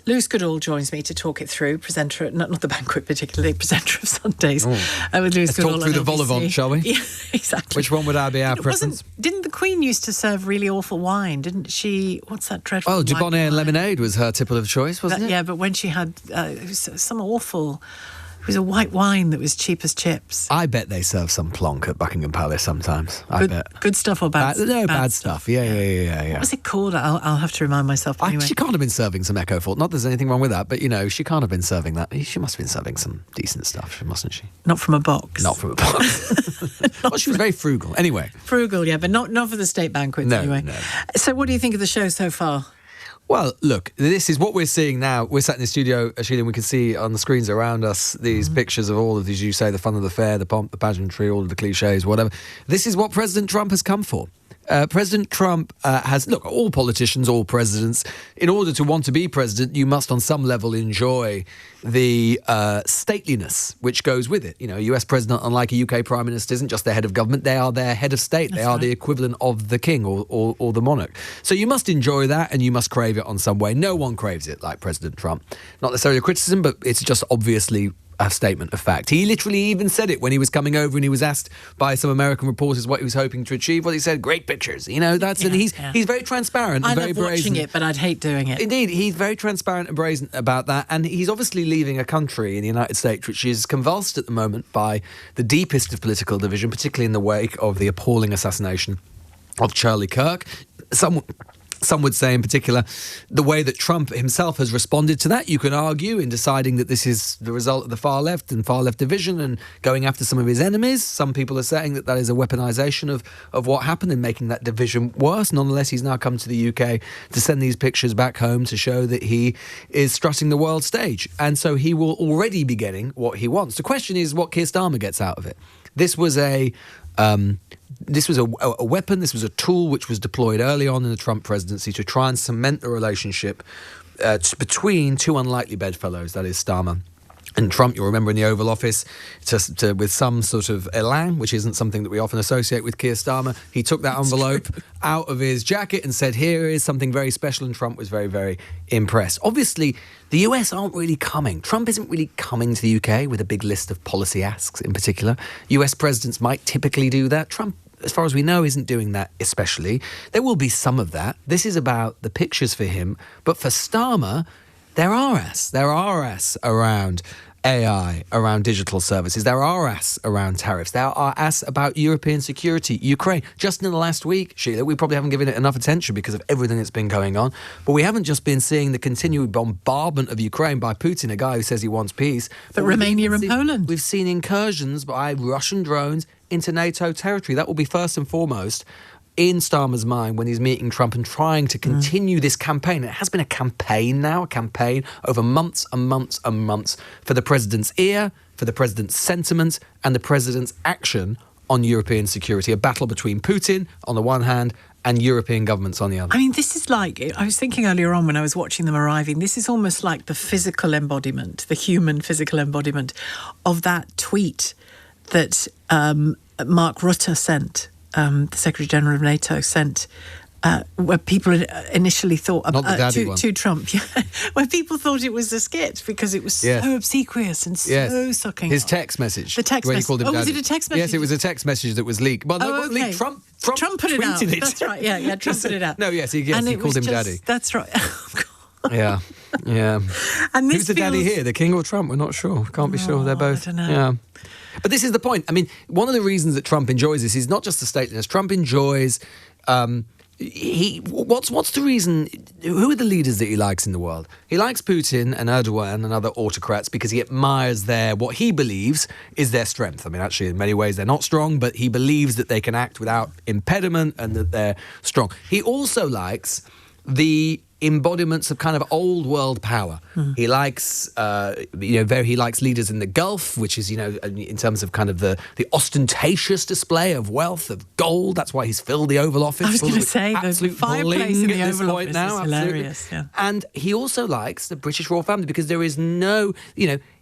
Lewis Goodall joins me to talk it through, presenter, not the banquet particularly, presenter of Sundays. With Lewis Goodall. Let's talk through the vol-au-vent, shall we? Yeah, exactly. Which one would be our preference? Didn't the Queen used to serve really awful wine, didn't she? What's that dreadful wine? Dubonnet and lemonade was her tipple of choice, wasn't it? Yeah, but when she had it was some awful... It was a white wine that was cheap as chips. I bet they serve some plonk at Buckingham Palace sometimes. I bet. Good stuff or bad stuff? No, bad stuff. Yeah. What was it called? I'll have to remind myself. Anyway. She can't have been serving some Echo Fort. Not that there's anything wrong with that, but, she can't have been serving that. She must have been serving some decent stuff, mustn't she? Not from a box. Not from a box. Well, she was very frugal. Anyway. Frugal, yeah, but not for the state banquets anyway. No. So what do you think of the show so far? Well, look, this is what we're seeing now. We're sat in the studio, Sheila, and we can see on the screens around us these pictures of all of these, you say, the fun of the fair, the pomp, the pageantry, all of the cliches, whatever. This is what President Trump has come for. President Trump all politicians, all presidents, in order to want to be president, you must on some level enjoy the stateliness which goes with it. A US president, unlike a UK prime minister, isn't just the head of government, they are their head of state. They are the equivalent of the king or the monarch. So you must enjoy that and you must crave it on some way. No one craves it like President Trump. Not necessarily a criticism, but it's just obviously a statement of fact. He literally even said it when he was coming over and he was asked by some American reporters what he was hoping to achieve. Well, he said, great pictures. He's very transparent and very brazen. I love watching it, but I'd hate doing it. Indeed, he's very transparent and brazen about that. And he's obviously leaving a country in the United States which is convulsed at the moment by the deepest of political division, particularly in the wake of the appalling assassination of Charlie Kirk. Some would say in particular the way that Trump himself has responded to that. You can argue in deciding that this is the result of the far left and far left division and going after some of his enemies. Some people are saying that is a weaponization of what happened and making that division worse. Nonetheless, he's now come to the UK to send these pictures back home to show that he is strutting the world stage. And so he will already be getting what he wants. The question is what Keir Starmer gets out of it. This was a weapon, this was a tool which was deployed early on in the Trump presidency to try and cement the relationship between two unlikely bedfellows, that is Starmer and Trump. You'll remember in the Oval Office, with some sort of elan, which isn't something that we often associate with Keir Starmer, he took that envelope out of his jacket and said, here is something very special, and Trump was very, very impressed. Obviously, the US aren't really coming. Trump isn't really coming to the UK with a big list of policy asks in particular. US presidents might typically do that. Trump, as far as we know, isn't doing that especially. There will be some of that. This is about the pictures for him. But for Starmer, there are asks around AI, around digital services. There are asks around tariffs. There are asks about European security, Ukraine. Just in the last week, Sheila, we probably haven't given it enough attention because of everything that's been going on. But we haven't just been seeing the continued bombardment of Ukraine by Putin, a guy who says he wants peace. But Romania and Poland. We've seen incursions by Russian drones into NATO territory. That will be first and foremost in Starmer's mind when he's meeting Trump and trying to continue this campaign. It has been a campaign over months and months and months for the president's ear, for the president's sentiment and the president's action on European security. A battle between Putin on the one hand and European governments on the other. I mean, this is like, I was thinking earlier on when I was watching them arriving, this is almost like the physical embodiment, the human physical embodiment of that tweet that Mark Rutte sent, the Secretary-General of NATO sent, where people initially thought to Trump, where people thought it was a skit because it was so obsequious and so sucking. His text message. The text message. Was it a text message? Yes, it was a text message that was leaked. But no, okay. leaked. Trump put it out. Tweeted it. That's right. Yeah, Trump put it out. No, yes, he called him daddy. That's right. Yeah. And who's the daddy here? The king or Trump? We're not sure. Can't be sure. They're both. I don't know. Yeah. But this is the point. I mean, one of the reasons that Trump enjoys this is not just the stateliness. Trump enjoys. What's the reason? Who are the leaders that he likes in the world? He likes Putin and Erdogan and other autocrats because he admires what he believes is their strength. I mean, actually, in many ways, they're not strong, but he believes that they can act without impediment and that they're strong. He also likes the embodiments of kind of old world power. He likes, he likes leaders in the Gulf, which is, in terms of kind of the ostentatious display of wealth, of gold. That's why he's filled the Oval Office. I was going to say, the fireplace in the Oval Office now, is hilarious. Yeah. And he also likes the British royal family because there is no,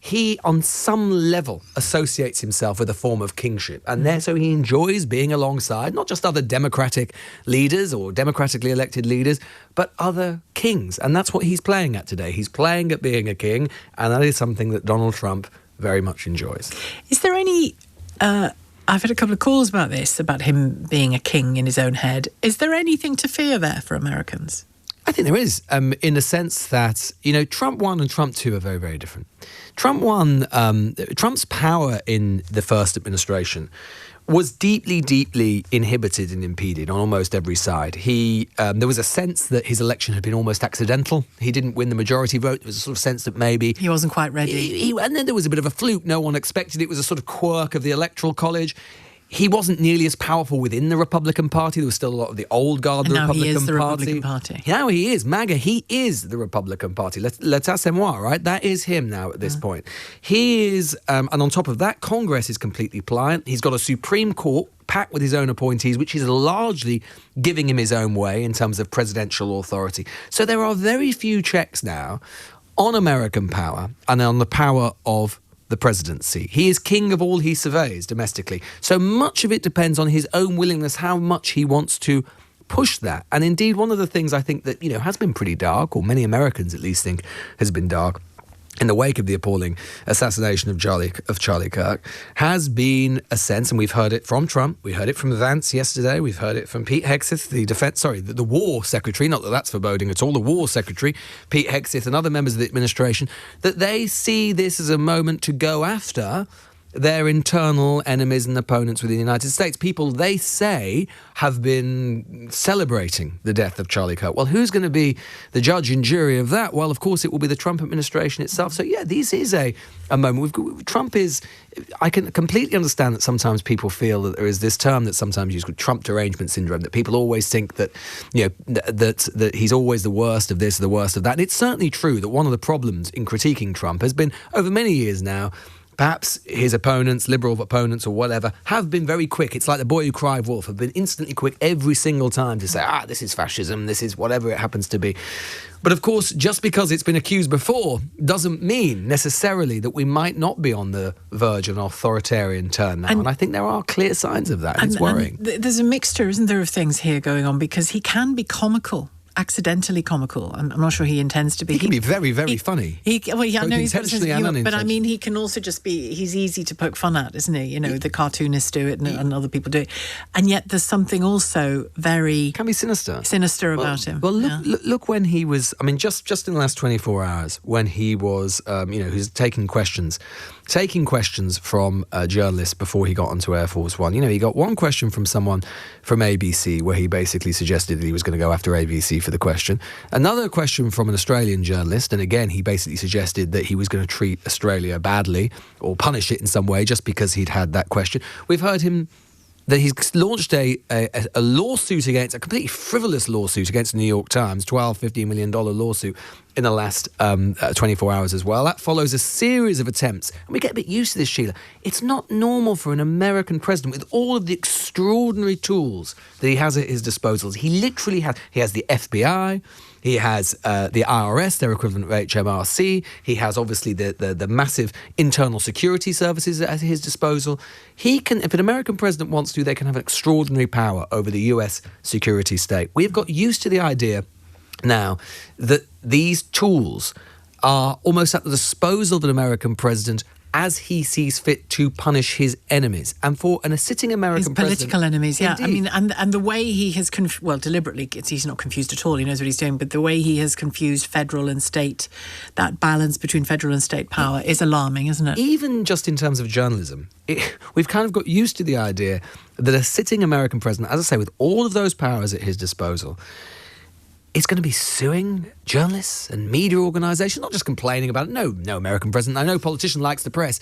he, on some level, associates himself with a form of kingship. And so he enjoys being alongside not just other democratic leaders or democratically elected leaders, but other kings. And that's what he's playing at today. He's playing at being a king, and that is something that Donald Trump very much enjoys. Is there any... I've had a couple of calls about this, about him being a king in his own head. Is there anything to fear there for Americans? I think there is, in the sense that, Trump 1 and Trump 2 are very, very different. Trump 1, Trump's power in the first administration was deeply, deeply inhibited and impeded on almost every side. There was a sense that his election had been almost accidental. He didn't win the majority vote. There was a sort of sense that maybe... He wasn't quite ready. And then there was a bit of a fluke. No one expected it. It was a sort of quirk of the Electoral College. He wasn't nearly as powerful within the Republican Party. There was still a lot of the old guard of the Republican Party. Now he is the Republican Party. Now he is. MAGA, he is the Republican Party. L'état c'est moi, right? That is him now at this point. He is, and on top of that, Congress is completely pliant. He's got a Supreme Court packed with his own appointees, which is largely giving him his own way in terms of presidential authority. So there are very few checks now on American power and on the power of the presidency. He is king of all he surveys domestically. So much of it depends on his own willingness, how much he wants to push that. And indeed, one of the things I think that, has been pretty dark, or many Americans at least think has been dark, in the wake of the appalling assassination of Charlie Kirk, has been a sense, and we've heard it from Trump, we heard it from Vance yesterday, we've heard it from Pete Hegseth, the War Secretary, not that that's foreboding at all, the War Secretary, Pete Hegseth and other members of the administration, that they see this as a moment to go after their internal enemies and opponents within the United States. People, they say, have been celebrating the death of Charlie Kirk. Well, who's going to be the judge and jury of that? Well, of course, it will be the Trump administration itself. So, yeah, this is a moment. Trump is... I can completely understand that sometimes people feel that there is this term that's sometimes used called Trump derangement syndrome, that people always think that, that he's always the worst of this, the worst of that. And it's certainly true that one of the problems in critiquing Trump has been, over many years now, perhaps his opponents, liberal opponents or whatever, have been very quick. It's like the boy who cried wolf, have been instantly quick every single time to say, this is fascism, this is whatever it happens to be. But of course, just because it's been accused before doesn't mean necessarily that we might not be on the verge of an authoritarian turn now. And I think there are clear signs of that. And it's worrying. There's a mixture, isn't there, of things here going on, because he can be comical. Accidentally comical. I'm not sure he intends to be. He can be very, very funny. He's got a sense of humour, but I mean, he can also just be. He's easy to poke fun at, isn't he? The cartoonists do it, and other people do it, and yet there's something also very can be sinister about him. Well, look when he was. I mean, just in the last 24 hours, when he was, he was taking questions from journalists before he got onto Air Force One. He got one question from someone from ABC where he basically suggested that he was going to go after ABC for the question. Another question from an Australian journalist, and again, he basically suggested that he was going to treat Australia badly or punish it in some way just because he'd had that question. We've heard him that he's launched a lawsuit against, a completely frivolous lawsuit against the New York Times, $15 million lawsuit in the last 24 hours as well. That follows a series of attempts. And we get a bit used to this, Sheila. It's not normal for an American president with all of the extraordinary tools that he has at his disposal. He literally has the FBI, he has the IRS, their equivalent of HMRC. He has obviously the massive internal security services at his disposal. He can, if an American president wants to, they can have extraordinary power over the US security state. We've got used to the idea now that these tools are almost at the disposal of an American president as he sees fit to punish his enemies. And for a sitting American president... His political enemies, yeah. Indeed. I mean, and the way he has... deliberately, he's not confused at all, he knows what he's doing, but the way he has confused federal and state, that balance between federal and state power is alarming, isn't it? Even just in terms of journalism, we've kind of got used to the idea that a sitting American president, as I say, with all of those powers at his disposal, is going to be suing journalists and media organisations, not just complaining about it. No American president, no politician likes the press,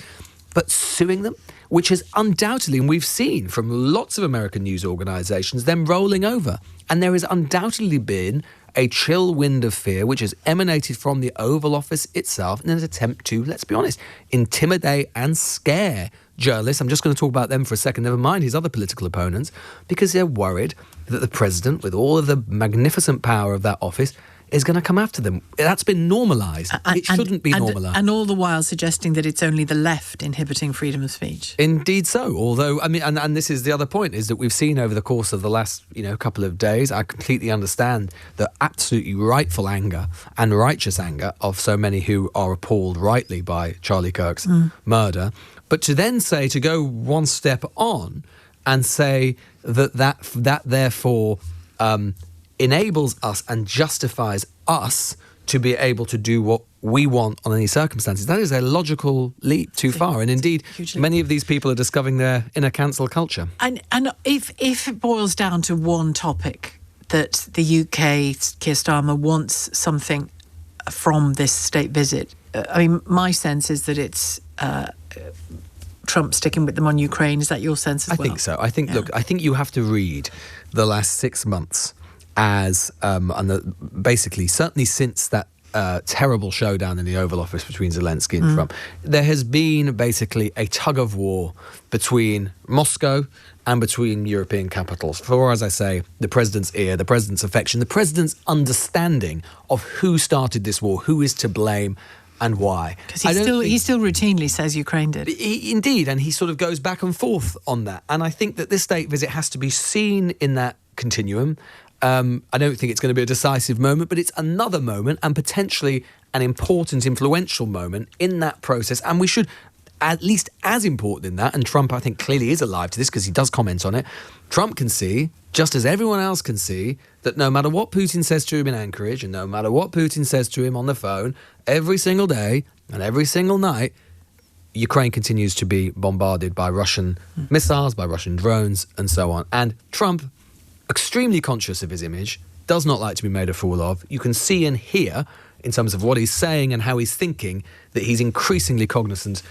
but suing them, which has undoubtedly, and we've seen from lots of American news organisations, them rolling over. And there has undoubtedly been a chill wind of fear which has emanated from the Oval Office itself in an attempt to, let's be honest, intimidate and scare journalists. I'm just going to talk about them for a second, never mind his other political opponents, because they're worried that the president, with all of the magnificent power of that office, is going to come after them. That's been normalised. It shouldn't be normalised. And all the while suggesting that it's only the left inhibiting freedom of speech. Indeed so. Although, I mean, and this is the other point, is that we've seen over the course of the last, couple of days, I completely understand the absolutely rightful anger and righteous anger of so many who are appalled rightly by Charlie Kirk's murder. But to then say, to go one step on and say that therefore enables us and justifies us to be able to do what we want on any circumstances. That is a logical leap too far. And indeed, many of these people are discovering their inner cancel culture. And if it boils down to one topic, that the UK, Keir Starmer, wants something from this state visit, I mean, my sense is that it's Trump sticking with them on Ukraine. Is that your sense as well? I think so. I think, look, I think you have to read the last 6 months as, basically, certainly since that terrible showdown in the Oval Office between Zelensky and Trump, there has been basically a tug of war between Moscow and between European capitals for, as I say, the president's ear, the president's affection, the president's understanding of who started this war, who is to blame, and why. Because he still routinely says Ukraine did. Indeed, and he sort of goes back and forth on that. And I think that this state visit has to be seen in that continuum. I don't think it's going to be a decisive moment, but it's another moment and potentially an important, influential moment in that process. And we should, at least as important in that, and Trump, I think, clearly is alive to this because he does comment on it, Trump can see, just as everyone else can see, that no matter what Putin says to him in Anchorage and no matter what Putin says to him on the phone, every single day and every single night, Ukraine continues to be bombarded by Russian missiles, by Russian drones, and so on. And Trump, extremely conscious of his image, does not like to be made a fool of. You can see and hear, in terms of what he's saying and how he's thinking, that he's increasingly cognizant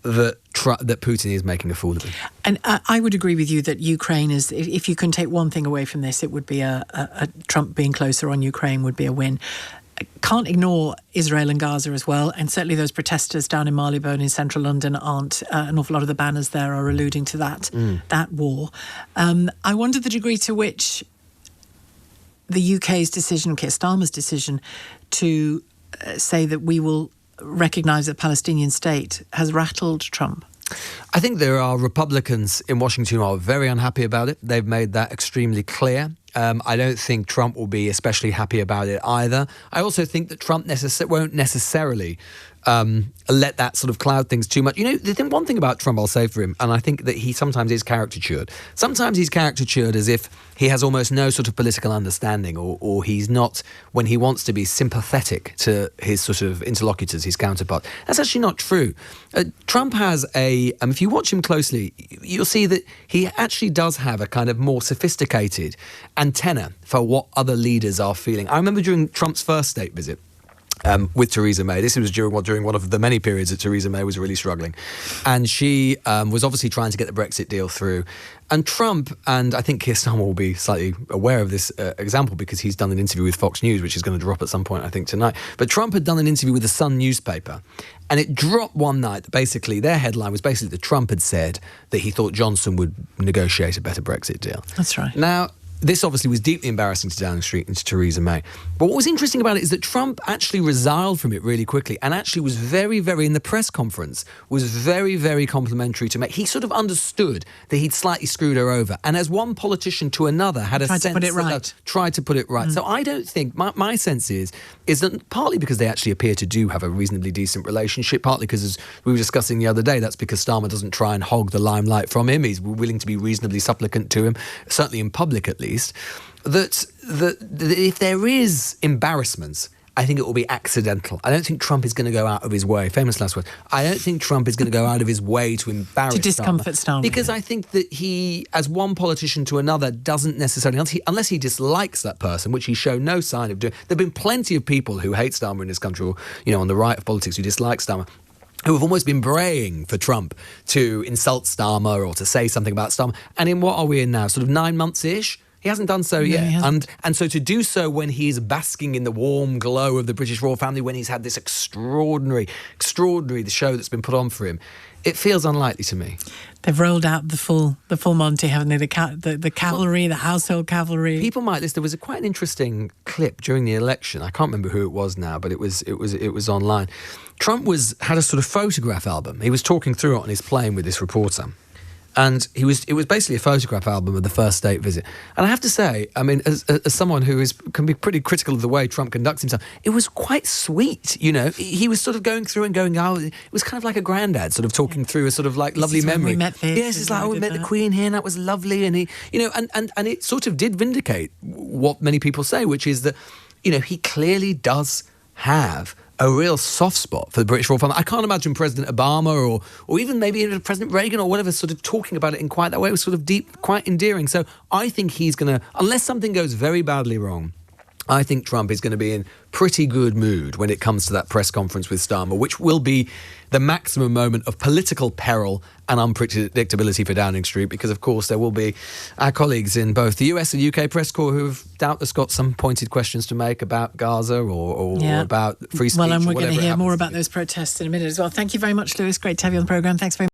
that Putin is making a fool of him. And I would agree with you that Ukraine is, if you can take one thing away from this, it would be a Trump being closer on Ukraine would be a win. Can't ignore Israel and Gaza as well, and certainly those protesters down in Marylebone in central London aren't. An awful lot of the banners there are alluding to that war. I wonder the degree to which the UK's decision, Keir Starmer's decision, to say that we will recognise a Palestinian state has rattled Trump. I think there are Republicans in Washington who are very unhappy about it. They've made that extremely clear. I don't think Trump will be especially happy about it either. I also think that Trump won't necessarily let that sort of cloud things too much. One thing about Trump I'll say for him, and I think that he sometimes is caricatured. Sometimes he's caricatured as if he has almost no sort of political understanding, or he's not, when he wants to be sympathetic to his sort of interlocutors, his counterpart. That's actually not true. Trump has if you watch him closely, you'll see that he actually does have a kind of more sophisticated antenna for what other leaders are feeling. I remember during Trump's first state visit, with Theresa May. This was during one of the many periods that Theresa May was really struggling. And she was obviously trying to get the Brexit deal through. And Trump, and I think Keir Starmer will be slightly aware of this example because he's done an interview with Fox News, which is going to drop at some point, I think, tonight. But Trump had done an interview with the Sun newspaper. And it dropped one night. Basically, their headline was basically that Trump had said that he thought Johnson would negotiate a better Brexit deal. That's right. Now, this obviously was deeply embarrassing to Downing Street and to Theresa May. But what was interesting about it is that Trump actually resiled from it really quickly and actually was very, very, in the press conference, was very, very complimentary to May. He sort of understood that he'd slightly screwed her over. And as one politician to another had a sense to put it right. Tried to put it right. So I don't think, my sense is that partly because they actually appear to have a reasonably decent relationship, partly because, as we were discussing the other day, that's because Starmer doesn't try and hog the limelight from him. He's willing to be reasonably supplicant to him, certainly in public at least. That if there is embarrassments, I think it will be accidental. I don't think Trump is going to go out of his way. Famous last word. I don't think Trump is going to go out of his way to embarrass to discomfort Starmer. Because I think that he, as one politician to another, doesn't necessarily, unless he dislikes that person, which he's shown no sign of doing. There have been plenty of people who hate Starmer in this country, or, on the right of politics, who dislike Starmer, who have almost been braying for Trump to insult Starmer or to say something about Starmer. And in what are we in now? Sort of 9 months-ish? He hasn't done so yet. And so to do so when he's basking in the warm glow of the British royal family, when he's had this extraordinary the show that's been put on for him, it feels unlikely to me. They've rolled out the full Monty, haven't they? The cavalry, the household cavalry. People might listen. There was quite an interesting clip during the election. I can't remember who it was now, but it was online. Trump had a sort of photograph album. He was talking through it on his plane with this reporter. And it was basically a photograph album of the first state visit. And I have to say, I mean, as someone who can be pretty critical of the way Trump conducts himself, it was quite sweet, you know. He was sort of going through and going, it was kind of like a granddad sort of talking through a sort of like lovely memory. We met this, yes, it's like, we met the Queen here and that was lovely. And he, you know, and it sort of did vindicate what many people say, which is that, you know, he clearly does have a real soft spot for the British royal family. I can't imagine President Obama or even maybe even President Reagan or whatever sort of talking about it in quite that way. It was sort of deep, quite endearing. So I think he's going to, unless something goes very badly wrong, I think Trump is going to be in pretty good mood when it comes to that press conference with Starmer, which will be the maximum moment of political peril and unpredictability for Downing Street, because, of course, there will be our colleagues in both the US and UK press corps who have doubtless got some pointed questions to make about Gaza or about free speech. Well, and we're going to hear more about those protests in a minute as well. Thank you very much, Lewis. Great to have you on the programme. Thanks very much.